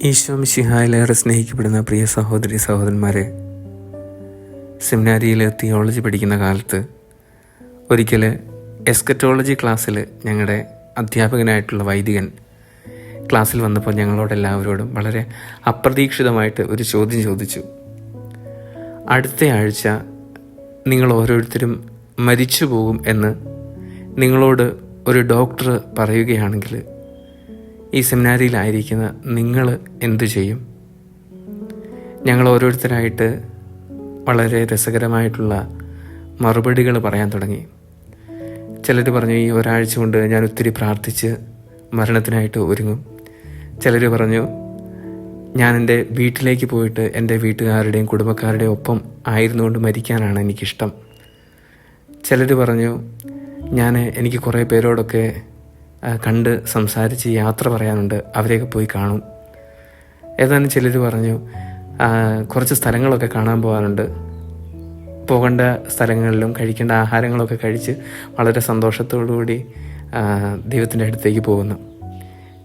ഈശോ മിശിഹായിലേറെ സ്നേഹിക്കപ്പെടുന്ന പ്രിയ സഹോദരി സഹോദരന്മാരെ, സെമിനാരിയിൽ തിയോളജി പഠിക്കുന്ന കാലത്ത് ഒരിക്കൽ എസ്കറ്റോളജി ക്ലാസ്സിൽ ഞങ്ങളുടെ അധ്യാപകനായിട്ടുള്ള വൈദികൻ ക്ലാസ്സിൽ വന്നപ്പോൾ ഞങ്ങളോടെല്ലാവരോടും വളരെ അപ്രതീക്ഷിതമായിട്ട് ഒരു ചോദ്യം ചോദിച്ചു. അടുത്ത ആഴ്ച നിങ്ങൾ ഓരോരുത്തരും മരിച്ചു പോകും എന്ന് നിങ്ങളോട് ഒരു ഡോക്ടർ പറയുകയാണെങ്കിൽ ഈ സെമിനാരിയിലായിരിക്കുന്ന നിങ്ങൾ എന്തു ചെയ്യും? ഞങ്ങൾ ഓരോരുത്തരായിട്ട് വളരെ രസകരമായിട്ടുള്ള മറുപടികൾ പറയാൻ തുടങ്ങി. ചിലർ പറഞ്ഞു, ഈ ഒരാഴ്ച കൊണ്ട് ഞാൻ ഒത്തിരി പ്രാർത്ഥിച്ച് മരണത്തിനായിട്ട് ഒരുങ്ങും. ചിലർ പറഞ്ഞു, ഞാൻ എൻ്റെ വീട്ടിലേക്ക് പോയിട്ട് എൻ്റെ വീട്ടുകാരുടെയും കുടുംബക്കാരുടെയും ഒപ്പം ആയിരുന്നുകൊണ്ട് മരിക്കാനാണ് എനിക്കിഷ്ടം. ചിലർ പറഞ്ഞു, എനിക്ക് കുറേ പേരോടൊക്കെ കണ്ട് സംസാരിച്ച് യാത്ര പറയാനുണ്ട്, അവരെയൊക്കെ പോയി കാണും. ഏതാനും ചിലർ പറഞ്ഞു, കുറച്ച് സ്ഥലങ്ങളൊക്കെ കാണാൻ പോകാനുണ്ട്, പോകേണ്ട സ്ഥലങ്ങളിലും കഴിക്കേണ്ട ആഹാരങ്ങളൊക്കെ കഴിച്ച് വളരെ സന്തോഷത്തോടുകൂടി ദൈവത്തിൻ്റെ അടുത്തേക്ക് പോകുന്നു.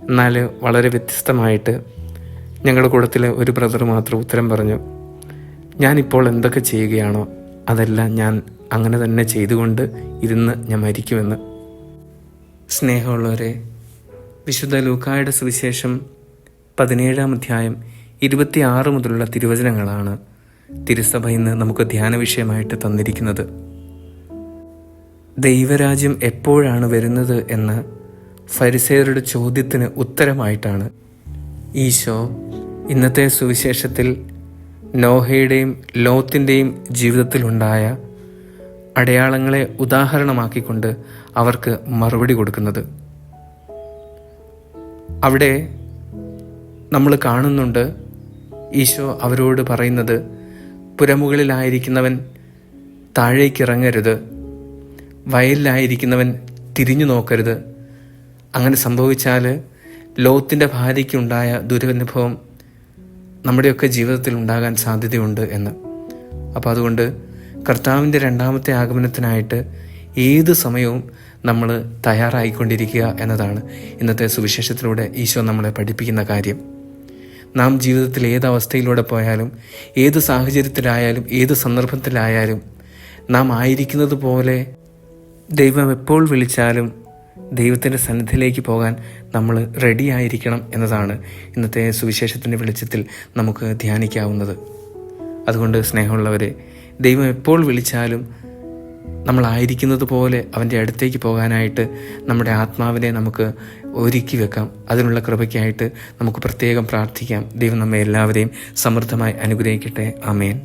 എന്നാൽ വളരെ വ്യത്യസ്തമായിട്ട് ഞങ്ങളുടെ കൂട്ടത്തിൽ ഒരു ബ്രദർ മാത്രം ഉത്തരം പറഞ്ഞു, ഞാനിപ്പോൾ എന്തൊക്കെ ചെയ്യുകയാണോ അതെല്ലാം ഞാൻ അങ്ങനെ തന്നെ ചെയ്തുകൊണ്ട് ഇരുന്ന് ഞാൻ മരിക്കുമെന്ന്. സ്നേഹമുള്ളവരെ, വിശുദ്ധ ലൂക്കായുടെ സുവിശേഷം 17-ാം അധ്യായം 26 മുതലുള്ള തിരുവചനങ്ങളാണ് തിരുസഭ ഇന്ന് നമുക്ക് ധ്യാന വിഷയമായിട്ട് തന്നിരിക്കുന്നത്. ദൈവരാജ്യം എപ്പോഴാണ് വരുന്നത് എന്ന ഫരിസേയരുടെ ചോദ്യത്തിന് ഉത്തരമായിട്ടാണ് ഈശോ ഇന്നത്തെ സുവിശേഷത്തിൽ നോഹയുടെയും ലോത്തിൻ്റെയും ജീവിതത്തിലുണ്ടായ അടയാളങ്ങളെ ഉദാഹരണമാക്കിക്കൊണ്ട് അവർക്ക് മറുപടി കൊടുക്കുന്നത്. അവിടെ നമ്മൾ കാണുന്നുണ്ട്, ഈശോ അവരോട് പറയുന്നത്, പുരമുകളിലായിരിക്കുന്നവൻ താഴേക്കിറങ്ങരുത്, വയലിലായിരിക്കുന്നവൻ തിരിഞ്ഞു നോക്കരുത്. അങ്ങനെ സംഭവിച്ചാൽ ലോത്തിൻ്റെ ഭാര്യയ്ക്കുണ്ടായ ദുരനുഭവം നമ്മുടെയൊക്കെ ജീവിതത്തിൽ ഉണ്ടാകാൻ സാധ്യതയുണ്ട് എന്ന്. അപ്പോൾ അതുകൊണ്ട് കർത്താവിൻ്റെ രണ്ടാമത്തെ ആഗമനത്തിനായിട്ട് ഏത് സമയവും നമ്മൾ തയ്യാറായിക്കൊണ്ടിരിക്കുക എന്നതാണ് ഇന്നത്തെ സുവിശേഷത്തിലൂടെ ഈശോ നമ്മളെ പഠിപ്പിക്കുന്ന കാര്യം. നാം ജീവിതത്തിൽ ഏത് അവസ്ഥയിലൂടെ പോയാലും, ഏത് സാഹചര്യത്തിലായാലും, ഏത് സന്ദർഭത്തിലായാലും നാം ആയിരിക്കുന്നത് പോലെ ദൈവം എപ്പോൾ വിളിച്ചാലും ദൈവത്തിൻ്റെ സന്നിധിയിലേക്ക് പോകാൻ നമ്മൾ റെഡി ആയിരിക്കണം എന്നതാണ് ഇന്നത്തെ സുവിശേഷത്തിൻ്റെ വെളിച്ചത്തിൽ നമുക്ക് ധ്യാനിക്കാവുന്നത്. അതുകൊണ്ട് സ്നേഹമുള്ളവരെ, ദൈവം എപ്പോൾ വിളിച്ചാലും നമ്മളായിരിക്കുന്നത് പോലെ അവൻ്റെ അടുത്തേക്ക് പോകാനായിട്ട് നമ്മുടെ ആത്മാവിനെ നമുക്ക് ഒരുക്കി വെക്കാം. അതിനുള്ള കൃപയ്ക്കായിട്ട് നമുക്ക് പ്രത്യേകം പ്രാർത്ഥിക്കാം. ദൈവം നമ്മെ എല്ലാവരെയും സമൃദ്ധമായി അനുഗ്രഹിക്കട്ടെ. ആമേൻ.